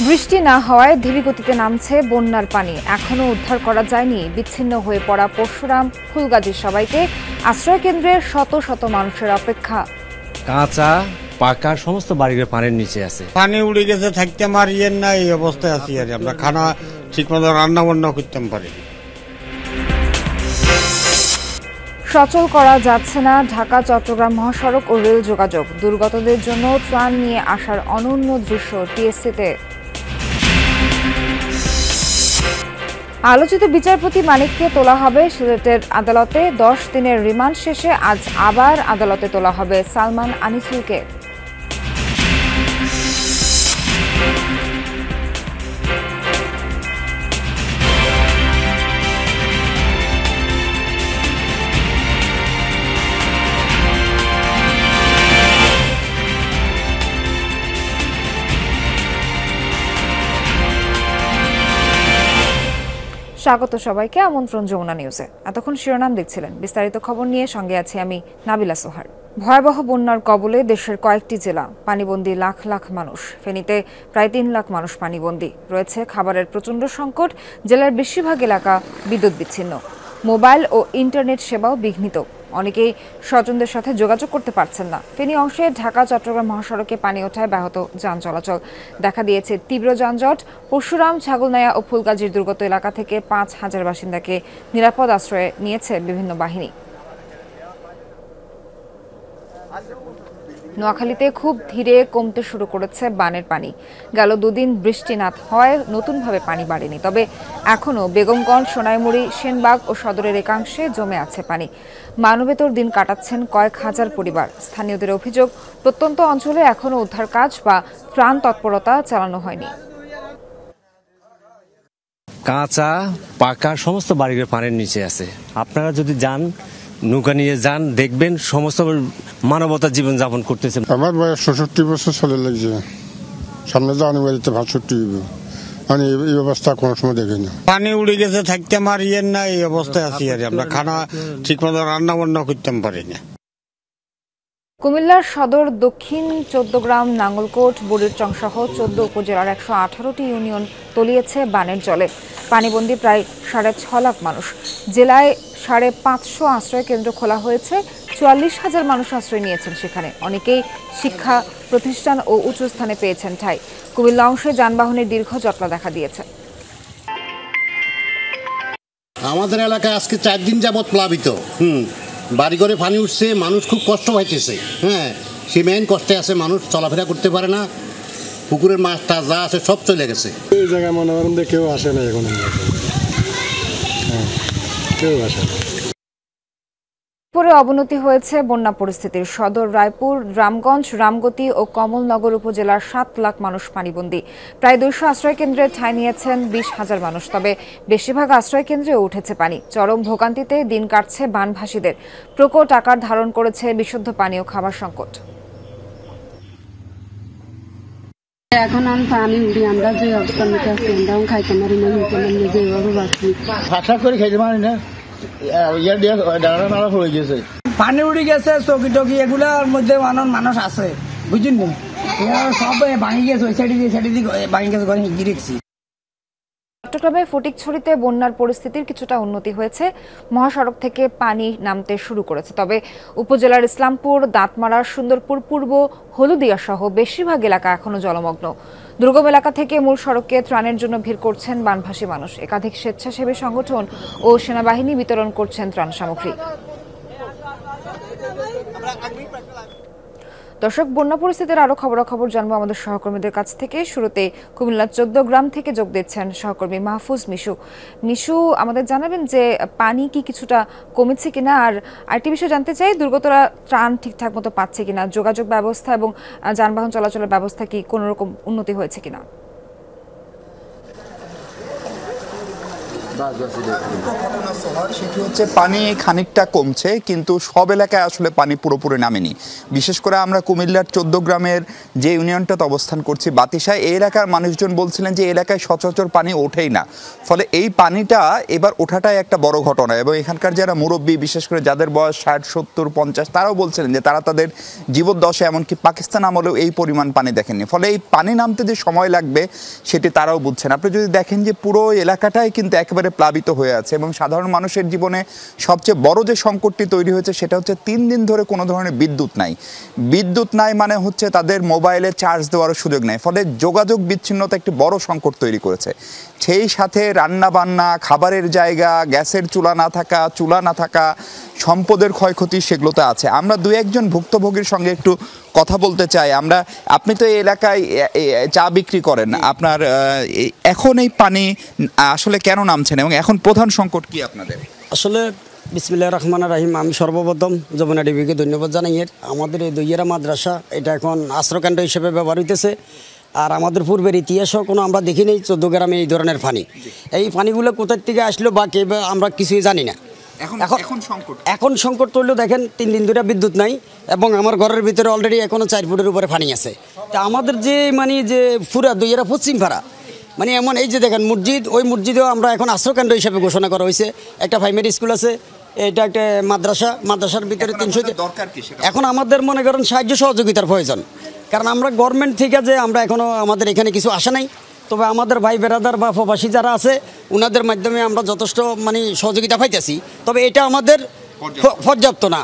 বৃষ্টি না হওয়ায় ধীর গতিতে নামছে বন্যার পানি। এখনো উদ্ধার করা যায়নি বিচ্ছিন্ন হয়ে পড়া পরশুরাম ফুলগাজীর সবাইকে। আশ্রয় কেন্দ্রে শত শত মানুষের অপেক্ষা। কাঁচা পাকা সমস্ত বাড়ির পানির নিচে আছে, পানি উড়ে গেছে, থাকতে মারিয়েন না, এই অবস্থায় আছি। আর আমরা খানা ঠিকমতো রান্না বান্না করতে পারি। সচল করা যাচ্ছে না ঢাকা চট্টগ্রাম মহাসড়ক ও রেল যোগাযোগ। দুর্গতদের জন্য ত্রাণ নিয়ে আসার অনন্য দৃশ্য টিএসসিতে। আলোচিত বিচারপতি মানিককে তোলা হবে সিলেটের আদালতে। 10 দিনের রিমান্ড শেষে আজ আবার আদালতে তোলা হবে সালমান আনিসুলকে। স্বাগত সবাইকে, আমন্ত্রণ যমুনা নিউজে। এতক্ষণ শিরোনাম দেখছিলেন, বিস্তারিত খবর নিয়ে সঙ্গে আছি আমি নাবিলা সোহার। ভয়াবহ বন্যার কবলে দেশের কয়েকটি জেলা, পানিবন্দী লাখ লাখ মানুষ। ফেনীতে প্রায় 3 লাখ মানুষ পানিবন্দী। রয়েছে খাবারের প্রচণ্ড সংকট। জেলার বেশিরভাগ এলাকা বিদ্যুৎ বিচ্ছিন্ন, মোবাইল ও ইন্টারনেট সেবাও বিঘ্নিত। অনেকেই স্বজনদের সাথে যোগাযোগ করতে পারছেন না। ফেনী অংশে ঢাকা চট্টগ্রাম মহাসড়কে পানি ওঠায় ব্যাহত যান চলাচল। দেখা দিয়েছে তীব্র যানজট। পরশুরাম, ছাগলনাইয়া ও ফুলগাজীর দুর্গত এলাকা থেকে 5,000 বাসিন্দাকে নিরাপদ আশ্রয়ে নিয়েছে বিভিন্ন বাহিনী। নোয়াখালীতে খুব ধীরে কমতে শুরু করেছে বানের পানি। গেল 2 দিন বৃষ্টি না হওয়ায় নতুনভাবে পানি বাড়েনি, তবে এখনও বেগমগঞ্জ, সোনাইমুড়ি, সেনবাগ ও সদরের একাংশে জমে আছে পানি। মানবেতর দিন কাটাচ্ছেন কয়েক হাজার পরিবার। স্থানীয়দের অভিযোগ, প্রত্যন্ত অঞ্চলে এখনও উদ্ধার কাজ বা ত্রাণ তৎপরতা চালানো হয়নি। কাঁচা পাকা সমস্ত বাড়ির পানির নিচে আছে। আপনারা যদি যান, নৌকা নিয়ে যান, দেখবেন সমস্ত মানবতা জীবন যাপন করতেছে। আমার বয়স 66 বছর চলে লাগছে। সামনে জানুয়ারিতে 65 হবে। মানে এই অবস্থা কোনো সময় দেখিনি। পানি উড়ে গেছে, থাকতে মারিয়েন না, এই অবস্থায় আছি। আর আমরা খানা ঠিকমতো রান্না বান্না করতে পারি না। কুমিল্লার সদর, দক্ষিণ 14 গ্রাম, নাঙ্গলকোট, বুড়িরচং সহ 14 উপজেলার 118টি ইউনিয়ন তলিয়েছে বানের জলে। পানিবন্দী প্রায় 6.5 লাখ মানুষ। জেলায় 550 আশ্রয় কেন্দ্র খোলা হয়েছে। 44,000 মানুষ আশ্রয় নিয়েছেন সেখানে। অনেকেই শিক্ষা প্রতিষ্ঠান ও উঁচু স্থানে পেয়েছেন ঠাঁই। কুমিল্লা অংশে যানবাহনের দীর্ঘ জটলা দেখা দিয়েছে। আমাদের এলাকায় আজকে 4 দিন যাবৎ প্লাবিত। বাড়িঘরে পানি উঠছে, মানুষ খুব কষ্ট পাইতেছে। সে মেইন কষ্টে আছে, মানুষ চলাফেরা করতে পারে না। পুকুরের মাছটা যা আছে সব চলে গেছে। এই জায়গায় মনে করেন কেউ আসে না এখন, কেউ আসে না। পরে অবনতি হয়েছে বন্যা পরিস্থিতির। সদর, রায়পুর, রামগঞ্জ, রামগতি ও কমলনগর উপজেলার 7 লাখ মানুষ পানিবন্দী। প্রায় 200 আশ্রয় কেন্দ্রে ঠাঁই নিয়েছেন 20,000 মানুষ, তবে বেশিরভাগ আশ্রয় কেন্দ্রেও উঠেছে পানি। চরম ভোগান্তিতে দিন কাটছে বানভাসীদের। প্রকট আকার ধারণ করেছে বিশুদ্ধ পানি ও খাবার সংকট। এখন পানি উঠি, আমরা যে অবস্থার মধ্যে আছি, আমরাও খাইতে পারি না, যেভাবে পাচ্ছি ফাঁসা করে খাইতে পারি না। পানি উড়ে গেছে, চকি টকি এগুলার মধ্যে মানুষ আছে, বুঝলেন না? সব ভাঙি গেছে, ওই সাইডে দিয়ে সাইডে দিয়ে ভাঙি গেছে, ঘরে গিয়ে রেখেছি। চট্টগ্রামে ফটিকছড়িতে বন্যার পরিস্থিতির কিছুটা উন্নতি হয়েছে। মহাসড়ক থেকে পানি নামতে শুরু করেছে, তবে উপজেলার ইসলামপুর, দাঁতমারা, সুন্দরপুর পূর্ব, হলুদিয়া সহ বেশিরভাগ এলাকা এখনো জলমগ্ন। দুর্গম এলাকা থেকে মূল সড়কে ত্রাণের জন্য ভিড় করছেন বানভাসী মানুষ। একাধিক স্বেচ্ছাসেবী সংগঠন ও সেনাবাহিনী বিতরণ করছেন ত্রাণ সামগ্রী। দর্শক, বন্যা পরিস্থিতির আরো খবরাখবর জানবো আমাদের সহকর্মীদের কাছ থেকে। শুরুতে কুমিল্লা 14 গ্রাম থেকে যোগ দিচ্ছেন সহকর্মী মাহফুজ মিশু। মিশু, আমাদের জানাবেন যে পানি কি কিছুটা কমেছে কিনা, আর আরেকটি বিষয় জানতে চাই, দুর্গতরা ত্রাণ ঠিকঠাক মতো পাচ্ছে কিনা, যোগাযোগ ব্যবস্থা এবং যানবাহন চলাচলের ব্যবস্থা কি কোনো রকম উন্নতি হয়েছে কিনা? সেটি হচ্ছে পানি খানিকটা কমছে, কিন্তু সব এলাকায় আসলে পানি পুরোপুরি নামেনি। বিশেষ করে আমরা কুমিল্লার 14 গ্রামের যে ইউনিয়নটাতে অবস্থান করছি বাতিশায়, এই এলাকার মানুষজন বলছিলেন যে এলাকায় সচরাচর পানি ওঠেই না। ফলে এই পানিটা এবার ওঠাটাই একটা বড় ঘটনা। এবং এখানকার যারা মুরব্বী, বিশেষ করে যাদের বয়স 60, 70, 50, তারাও বলছিলেন যে তারা তাদের জীবদ্দশায় এমনকি পাকিস্তান আমলেও এই পরিমাণ পানি দেখেননি। ফলে এই পানি নামতে যে সময় লাগবে সেটি তারাও বুঝছেন। আপনি যদি দেখেন যে পুরো এলাকাটাই কিন্তু একেবারে প্লাবিত হয়ে আছে, এবং সাধারণ মানুষের জীবনে সবচেয়ে বড় যে সংকটটি তৈরি হয়েছে সেটা হচ্ছে 3 দিন ধরে কোনো ধরনের বিদ্যুৎ নাই। বিদ্যুৎ নাই মানে হচ্ছে তাদের মোবাইলে চার্জ দেওয়ারও সুযোগ নেই। ফলে যোগাযোগ বিচ্ছিন্নতা একটি বড় সংকট তৈরি করেছে। সেই সাথে রান্না বান্না, খাবারের জায়গা, গ্যাসের চুলা না থাকা, সম্পদের ক্ষয়ক্ষতি সেগুলো তো আছে। আমরা 2-1 ভুক্তভোগীর সঙ্গে একটু কথা বলতে চাই। আপনি তো এই এলাকায় চা বিক্রি করেন, আপনার এখন এই পানি আসলে কেন নামছেন এবং এখন প্রধান সংকট কি আপনাদের? আসলে বিসমিল্লাহির রহমানির রহিম, আমি সর্বপ্রথম যমুনা টিভিকে ধন্যবাদ জানাই। আমাদের এই দইয়েরা মাদ্রাসা এটা এখন আশ্রয়কেন্দ্র হিসেবে ব্যবহার হইতেছে। আর আমাদের পূর্বের ইতিহাসও কোনো আমরা দেখি নেই 14 গ্রামে এই ধরনের পানি। এই পানিগুলো কোথার থেকে আসলো বা কে আমরা কিছুই জানি না। এখন সংকট তৈল দেখেন, 3 দিন ধরে বিদ্যুৎ নাই এবং আমার ঘরের ভিতরে অলরেডি এখনো 4 ফুটের উপরে পানি আছে। তা আমাদের যে যে পুরা দইয়েরা পশ্চিম পাড়া এমন, এই যে দেখেন মসজিদ, ওই মসজিদেও আমরা এখন আশ্রয়কেন্দ্র হিসেবে ঘোষণা করা হয়েছে। একটা প্রাইমারি স্কুল আছে, এটা একটা মাদ্রাসার ভিতরে 300। এখন আমাদের মনে করেন সাহায্য সহযোগিতার প্রয়োজন, কারণ আমরা গভর্নমেন্ট থেকে যে আমরা এখনও আমাদের এখানে কিছু আসা নাই। তবে আমাদের ভাই বেরাদার বা প্রবাসী যারা আছে ওনাদের মাধ্যমে আমরা যথেষ্ট সহযোগিতা পাইতেছি। তবে এটা আমাদের পর্যাপ্ত না,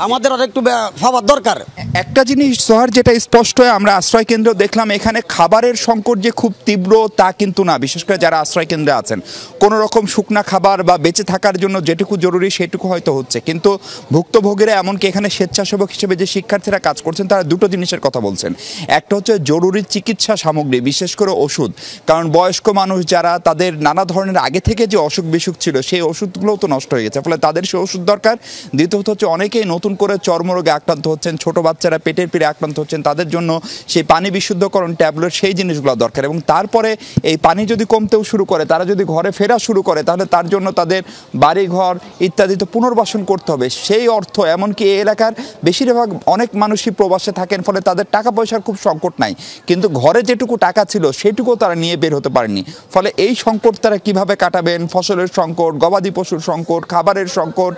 আমাদের আর একটু ভাবার দরকার। একটা জিনিস সোহার যেটা স্পষ্ট, আমরা আশ্রয় কেন্দ্র দেখলাম, এখানে খাবারের সংকট যে খুব তীব্র তা কিন্তু না। বিশেষ করে যারা আশ্রয় কেন্দ্রে আছেন, কোনো রকম শুকনা খাবার বা বেঁচে থাকার জন্য যেটুকু জরুরি সেটুকু হয়তো হচ্ছে, কিন্তু ভুক্তভোগীরা এমনকি এখানে স্বেচ্ছাসেবক হিসেবে যে শিক্ষার্থীরা কাজ করছেন তারা 2টো জিনিসের কথা বলছেন। একটা হচ্ছে জরুরি চিকিৎসা সামগ্রী, বিশেষ করে ওষুধ, কারণ বয়স্ক মানুষ যারা, তাদের নানা ধরনের আগে থেকে যে অসুখ বিসুখ ছিল সেই ওষুধগুলোও তো নষ্ট হয়ে গেছে, ফলে তাদের সেই ওষুধ দরকার। দ্বিতীয়ত হচ্ছে অনেকেই নতুন করে চর্মরোগে আক্রান্ত হচ্ছেন, ছোট বাচ্চারা পেটের পীড়ে আক্রান্ত হচ্ছেন, তাদের জন্য সেই পানি বিশুদ্ধকরণ ট্যাবলেট, সেই জিনিসগুলো দরকার। এবং তারপরে এই পানি যদি কমতেও শুরু করে, তারা যদি ঘরে ফেরা শুরু করে, তাহলে তার জন্য তাদের বাড়িঘর ইত্যাদি তো পুনর্বাসন করতে হবে। সেই অর্থ, এমনকি এই এলাকার বেশিরভাগ অনেক মানুষই প্রবাসে থাকেন, ফলে তাদের টাকা পয়সার খুব সংকট নাই, কিন্তু ঘরে যেটুকু টাকা ছিল সেটুকুও তারা নিয়ে বের হতে পারেননি। ফলে এই সংকট তারা কিভাবে কাটাবেন? ফসলের সংকট, গবাদি পশুর সংকট, খাবারের সংকট,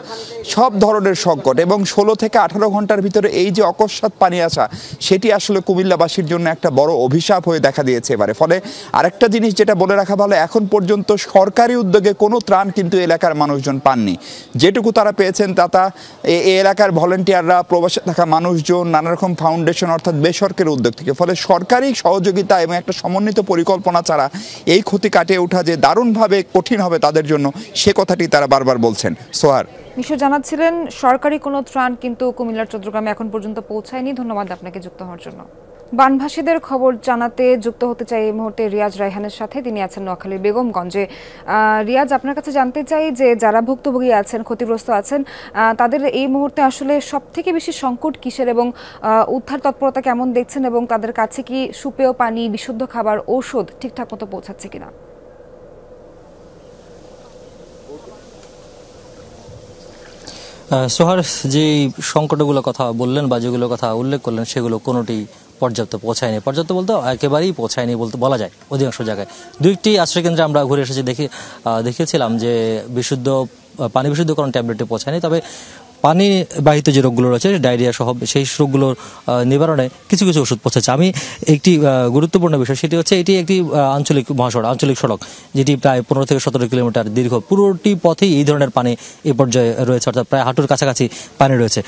সব ধরনের সংকট। এবং 16 থেকে 18 ঘন্টার ভিতরে এই যে অকস্মাৎ পানি আসা, সেটি আসলে কুমিল্লাবাসীর জন্য একটা বড় অভিশাপ হয়ে দেখা দিয়েছে এবারে। ফলে আরেকটা জিনিস যেটা বলে রাখা ভালো, এখন পর্যন্ত সরকারি উদ্যোগে কোনো ত্রাণ কিন্তু এলাকার মানুষজন পাননি। যেটুকু তারা পেয়েছেন তা এই এলাকার ভলেন্টিয়াররা, প্রবাসে থাকা মানুষজন, নানা রকম ফাউন্ডেশন অর্থাৎ বেসরকারি উদ্যোগ থেকে। ফলে সরকারি সহযোগিতা এবং একটা সমন্বিত পরিকল্পনা ছাড়া এই ক্ষতি কাটিয়ে ওঠা যে দারুণভাবে কঠিন হবে তাদের জন্য, সে কথাটি তারা বারবার বলছেন। সোহার, মিশু জানাচ্ছিলেন সরকারি কোনো ত্রাণ কিন্তু কুমিল্লার 14 গ্রামে এখন পর্যন্ত পৌঁছায়নি। ধন্যবাদ আপনাকে যুক্ত হওয়ার জন্য। বানভাসীদের খবর জানাতে যুক্ত হতে চাই এই মুহূর্তে রিয়াজ রায়হানের সাথে, তিনি আছেন নোয়াখালীর বেগমগঞ্জে। রিয়াজ, আপনার কাছে জানতে চাই যে যারা ভুক্তভোগী আছেন, ক্ষতিগ্রস্ত আছেন, তাদের এই মুহূর্তে আসলে সবথেকে বেশি সংকট কিসের এবং উদ্ধার তৎপরতা কেমন দেখছেন, এবং তাদের কাছে কি সুপেয় পানি, বিশুদ্ধ খাবার, ঔষধ ঠিকঠাক মতো পৌঁছাচ্ছে কিনা? সোহার, যে সংকটগুলো কথা বললেন বা যেগুলো কথা উল্লেখ করলেন সেগুলো কোনোটি পর্যাপ্ত পৌঁছায়নি। পর্যাপ্ত বলতে একেবারেই পৌঁছায়নি বলতে বলা যায়। অধিকাংশ জায়গায় 2টি আশ্রয়কেন্দ্রে আমরা ঘুরে এসেছি, দেখিয়েছিলাম যে পানি বিশুদ্ধকরণ ট্যাবলেটে পৌঁছায়নি। তবে পানি বাহিত যে রোগগুলো রয়েছে, ডায়রিয়া সহ সেই রোগগুলোর নিবারণে কিছু কিছু ওষুধ পৌঁছেছে। আমি একটি গুরুত্বপূর্ণ বিষয়, সেটি হচ্ছে এটি একটি আঞ্চলিক সড়ক, যেটি প্রায় 15 থেকে 17 কিলোমিটার দীর্ঘ। পুরোটি পথেই এই ধরনের পানি এই পর্যায়ে রয়েছে, অর্থাৎ প্রায় হাঁটুর কাছাকাছি পানি রয়েছে।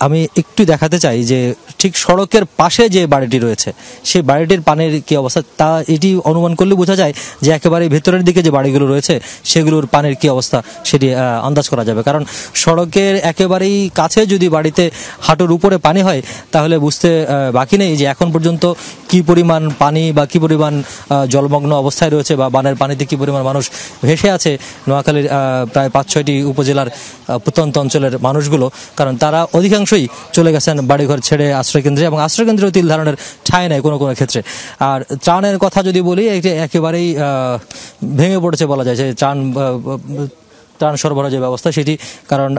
আমি একটু দেখাতে চাই যে ঠিক সড়কের পাশে যে বাড়িটি রয়েছে সেই বাড়িটির পানির কি অবস্থা, তা এটি অনুমান করলে বোঝা যায় যে একেবারে ভেতরের দিকে যে বাড়িগুলো রয়েছে সেগুলোর পানির কি অবস্থা সেটি আন্দাজ করা যাবে। কারণ সড়কের একেবারে একেবারেই কাছে যদি বাড়িতে হাঁটুর উপরে পানি হয় তাহলে বুঝতে বাকি নেই যে এখন পর্যন্ত কি পরিমাণ পানি বা কি পরিমাণ জলমগ্ন অবস্থায় রয়েছে বা বানের পানিতে কি পরিমাণ মানুষ ভেসে আছে নোয়াখালীর প্রায় ৫-৬টি উপজেলার প্রত্যন্ত অঞ্চলের মানুষগুলো, কারণ তারা অধিকাংশই চলে গেছেন বাড়িঘর ছেড়ে আশ্রয়কেন্দ্রে, এবং আশ্রয়কেন্দ্রেও তিল ধারণের ঠাঁই নেই কোনো কোনো ক্ষেত্রে। আর ত্রাণের কথা যদি বলি, একেবারেই ভেঙে পড়েছে বলা যায় যে ত্রাণ সরবরাহ যে ব্যবস্থা সেটি, কারণ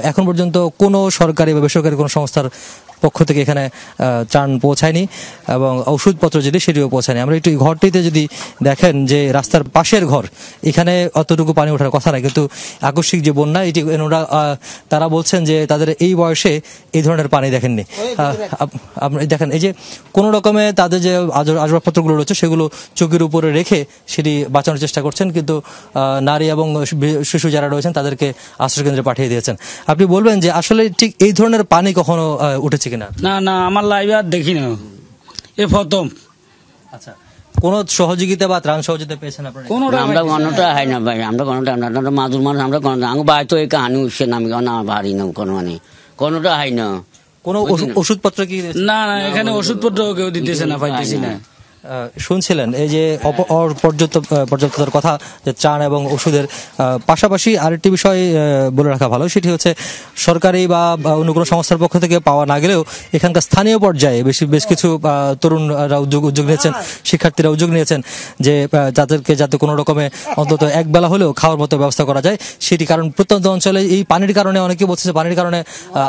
এখন পর্যন্ত কোনো সরকারি বা বেসরকারি কোনো সংস্থার পক্ষ থেকে এখানে ত্রাণ পৌঁছায়নি, এবং ওষুধপত্র যেটি সেটিও পৌঁছায়নি। আমরা একটু ঘরটিতে যদি দেখেন যে রাস্তার পাশের ঘর, এখানে অতটুকু পানি ওঠার কথা না, কিন্তু আকস্মিক যে বন্যা এটি তারা বলছেন যে তাদের এই বয়সে এই ধরনের পানি দেখেননি। আপনি দেখেন এই যে কোনো রকমে তাদের যে আসবাবপত্রগুলো রয়েছে সেগুলো চোখের উপরে রেখে সেটি বাঁচানোর চেষ্টা করছেন, কিন্তু নারী এবং শিশু যারা রয়েছেন তাদেরকে আশ্রয়কেন্দ্রে পাঠিয়ে দিয়েছেন। আপনি বলবেন যে আসলে ঠিক এই ধরনের পানি কখনো উঠেছে কিনা? না না, আমার লাইভে আর দেখি না, এ প্রথম। আচ্ছা, কোন সহযোগিতা বা ত্রাণ সহযোগিতা পেয়েছেন আপনারা? আমরা কোনোটা হয় না ভাই, আমরা কোনোটা আমরা মাজুর মানুষ, আমরা কোনো আঙ্গ বাই তো এই কাহানি উঠছে না, আমি না বাড়ি না কোনো মানে কোনোটা হয় না। কোনো ওষুধপত্র কি? না না, এখানে ওষুধপত্র কেউ দিতেছে না, পাইতেছি না। শুনছিলেন এই যে পর্যাপ্ততার কথা, যে ত্রাণ এবং ওষুধের পাশাপাশি আরেকটি বিষয় বলে রাখা ভালো, সেটি হচ্ছে সরকারি বা অন্য কোনো সংস্থার পক্ষ থেকে পাওয়া না গেলেও এখানকার স্থানীয় পর্যায়ে বেশ কিছু তরুণরা উদ্যোগ নিয়েছেন, শিক্ষার্থীরা উদ্যোগ নিয়েছেন যে তাদেরকে যাতে কোনো রকমে অন্তত একবেলা হলেও খাওয়ার মতো ব্যবস্থা করা যায় সেটি, কারণ প্রত্যন্ত অঞ্চলে এই পানির কারণে অনেকে বলছে পানির কারণে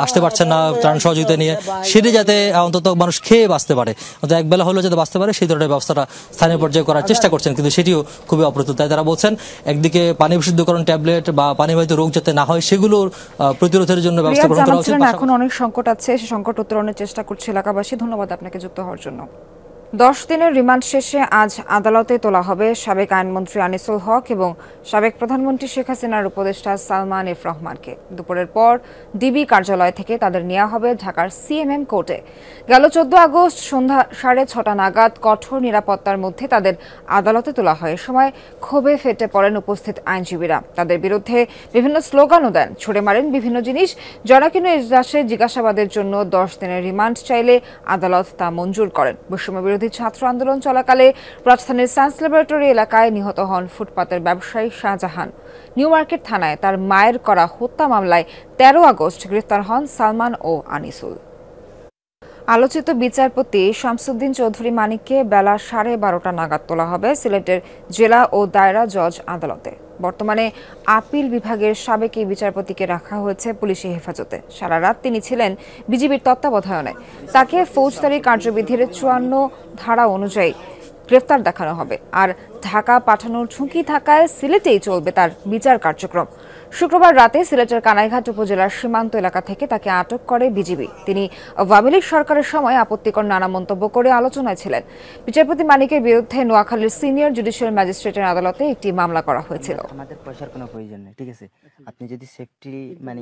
আসতে পারছেন না ত্রাণ সহযোগিতা নিয়ে, সেটি যাতে অন্তত মানুষ খেয়ে বাঁচতে পারে, অন্তত একবেলা হলেও যাতে বাঁচতে পারে সেই ধরনের ব্যবস্থাটা স্থানীয় পর্যায়ে করার চেষ্টা করছেন, কিন্তু সেটিও খুবই অপ্রতুল। তাই তারা বলছেন একদিকে পানি বিশুদ্ধকরণ ট্যাবলেট বা পানিবাহিত রোগ যাতে না হয় সেগুলোর প্রতিরোধের জন্য ব্যবস্থা গ্রহণ করা উচিত। এখন অনেক সংকট আছে, সেই সংকট উত্তরণের চেষ্টা করছে এলাকাবাসী। ধন্যবাদ আপনাকে যুক্ত হওয়ার জন্য। 10 দিনের রিমান্ড শেষে আজ আদালতে তোলা হবে সাবেক আইনমন্ত্রী আনিসুল হক এবং সাবেক প্রধানমন্ত্রী শেখ হাসিনার উপদেষ্টা সালমান এফ রহমানকে। দুপুরের পর ডিবি কার্যালয় থেকে তাদের নেওয়া হবে ঢাকার সিএমএম কোর্টে। গেল 14 আগস্ট সন্ধ্যা 6:30 নাগাদ কঠোর নিরাপত্তার মধ্যে তাদের আদালতে তোলা হয়। সময় ক্ষোভে ফেটে পড়েন উপস্থিত আইনজীবীরা, তাদের বিরুদ্ধে বিভিন্ন স্লোগানও দেন, ছুড়ে মারেন বিভিন্ন জিনিস। জনাকিনু এজলাসে জিজ্ঞাসাবাদের জন্য 10 দিনের রিমান্ড চাইলে আদালত তা মঞ্জুর করেন। বৈষম্য ছাত্র আন্দোলন চলাকালে রাজধানীর সায়েন্স ল্যাবরেটরি এলাকায় নিহত হন ফুটপাতের ব্যবসায়ী শাহজাহান। নিউ মার্কেট থানায় তার মায়ের করা হত্যা মামলায় 13 আগস্ট গ্রেফতার হন সালমান ও আনিসুল। আলোচিত বিচারপতি শামসুদ্দিন চৌধুরী মানিককে বেলা 12:30 নাগাদ তোলা হবে সিলেটের জেলা ও দায়রা জজ আদালতে। বর্তমানে আপিল বিভাগের সাবেক এই বিচারপতিকে রাখা হয়েছে পুলিশি হেফাজতে। সারা রাত তিনি ছিলেন বিজিবির তত্ত্বাবধানে। তাকে ফৌজদারি কার্যবিধির 54 ধারা অনুযায়ী গ্রেফতার দেখানো হবে, আর ঢাকা পাঠানোর ঝুঁকি থাকায় সিলেটেই চলবে তার বিচার কার্যক্রম। শুক্রবার রাতে সিলেটের কানাইঘাট উপজেলার সীমান্ত এলাকা থেকে তাকে আটক করে বিজিবি। তিনি আওয়ামী লীগ সরকারের সময় আপত্তিকর নানা মন্তব্য করে আলোচনায় ছিলেন। বিচারপতি মানিকের বিরুদ্ধে নোয়াখালীর সিনিয়র জুডিশিয়াল ম্যাজিস্ট্রেটের আদালতে একটি মামলা করা হয়েছিল। আমাদের পয়সার কোনো প্রয়োজন নেই, ঠিক আছে? আপনি যদি সেফটি মানে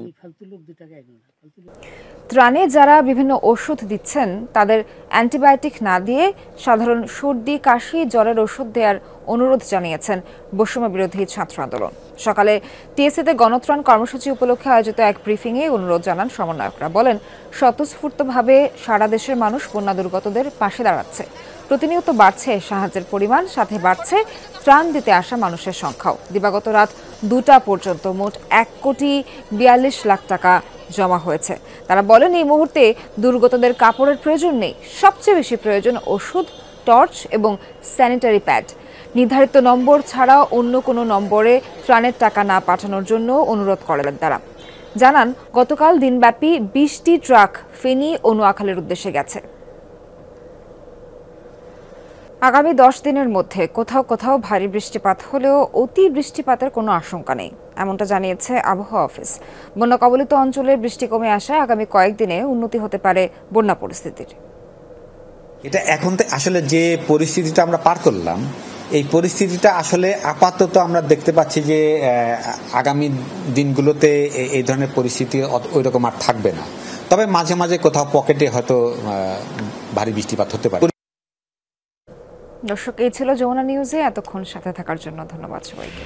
ত্রাণে যারা বিভিন্ন ওষুধ দিচ্ছেন তাদের অ্যান্টিবায়োটিক না দিয়ে সাধারণ সর্দি, কাশি, জ্বরের ওষুধ দেওয়ার অনুরোধ জানিয়েছেন বৈষম্য বিরোধী ছাত্র আন্দোলন। সকালে টিএসসিতে গণত্রাণ কর্মসূচি উপলক্ষে আয়োজিত এক ব্রিফিংয়ে অনুরোধ জানান সমন্বয়করা। বলেন, স্বতঃস্ফূর্তভাবে সারা দেশের মানুষ বন্যা দুর্গতদের পাশে দাঁড়াচ্ছে। প্রতিনিয়ত বাড়ছে সাহায্যের পরিমাণ, সাথে বাড়ছে ত্রাণ দিতে আসা মানুষের সংখ্যাও। দিবাগত রাত 2টা পর্যন্ত মোট 1,42,00,000 টাকা জমা হয়েছে। তারা বলেন, এই মুহূর্তে দুর্গতদের কাপড়ের প্রয়োজন নেই, সবচেয়ে বেশি প্রয়োজন ওষুধ, টর্চ এবং স্যানিটারি প্যাড। নির্ধারিত নম্বর ছাড়া অন্য কোনো নম্বরে ত্রাণের টাকা না পাঠানোর জন্য অনুরোধ করেন তারা। জানান, গতকাল দিনব্যাপী 20টি ট্রাক ফেনী ও নোয়াখালীর উদ্দেশ্যে গেছে। আগামী 10 দিনের মধ্যে কোথাও কোথাও ভারী বৃষ্টিপাত হলেও অতি বৃষ্টিপাতের কোনো আশঙ্কা নেই, এমনটা জানিয়েছে আবহাওয়া অফিস। বন্যা কবলিত অঞ্চলের বৃষ্টি কমে আসায় আগামী কয়েকদিনে উন্নতি হতে পারে বন্যা পরিস্থিতির। এটা এখন আসলে যে পরিস্থিতিটা আমরা পার করলাম, এই পরিস্থিতিটা আসলে আপাতত আমরা দেখতে পাচ্ছি যে আগামী দিনগুলোতে এই ধরনের পরিস্থিতি ওই রকম আর থাকবে না। তবে মাঝে মাঝে কোথাও পকেটে হয়তো ভারী বৃষ্টিপাত হতে পারে। দর্শক, এই ছিল যমুনা নিউজে। এতক্ষণ সাথে থাকার জন্য ধন্যবাদ সবাইকে।